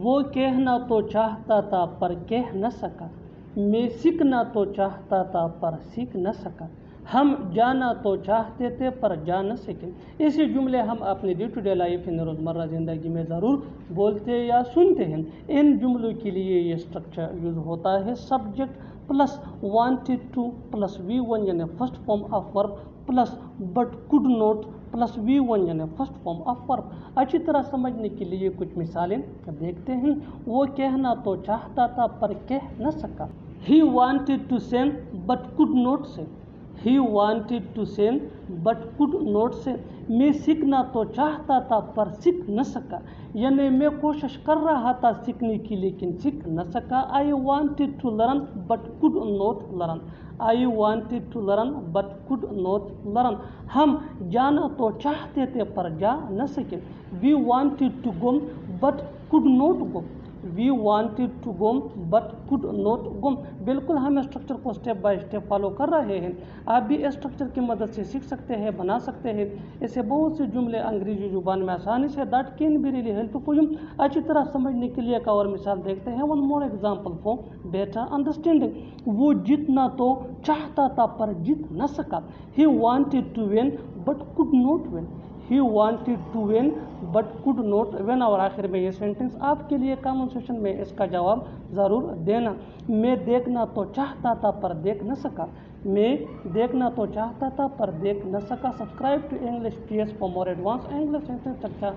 وہ کہنا تو چاہتا تھا پر کہہ نہ سکا، میں سیکھنا تو چاہتا تھا پر سیکھ نہ سکا، ہم جانا تو چاہتے تھے پر جا نہ سکے۔ ایسے جملے ہم اپنے ڈے ٹو ڈے لائف یعنی روزمرہ زندگی میں ضرور بولتے یا سنتے ہیں۔ ان جملوں کے لیے یہ اسٹرکچر یوز ہوتا ہے: subject plus wanted to plus V one یعنی first form of verb plus but could not plus V one یعنی فرسٹ فارم آف ورب۔ اچھی طرح سمجھنے کے لیے کچھ مثالیں دیکھتے ہیں۔ وہ کہنا تو چاہتا تھا پر کہہ نہ سکا، He wanted to sing but could not sing. He wanted to sing but could not sing. میں سیکھنا تو چاہتا تھا پر سیکھ نہ سکا، یعنی میں کوشش کر رہا تھا سیکھنے کی لیکن سیکھ نہ سکا۔ I wanted to learn but could not learn. I wanted to learn but could not learn. ہم جانا تو چاہتے تھے پر جا نہ سکے۔ We wanted to go but could not go. We wanted to go but could not go. بالکل ہم اسٹرکچر کو اسٹیپ بائی اسٹیپ فالو کر رہے ہیں۔ آپ بھی اسٹرکچر کی مدد سے سیکھ سکتے ہیں، بنا سکتے ہیں۔ ایسے بہت سے جملے انگریزی زبان میں آسانی سے that can be really helpful for you۔ اچھی طرح سمجھنے کے لیے ایک اور مثال دیکھتے ہیں۔ One more example for better understanding. وہ جیتنا تو چاہتا تھا پر جیت نہ سکا۔ He wanted to win but could not win. He wanted to win but could not win۔ اور آخر میں یہ سینٹنس آپ کے لیے کامن سیشن میں اس کا جواب ضرور دینا۔ میں دیکھنا تو چاہتا تھا پر دیکھ نہ سکا، میں دیکھنا تو چاہتا تھا پر دیکھ نہ سکا۔ Subscribe to English PS for more advanced English sentence structure.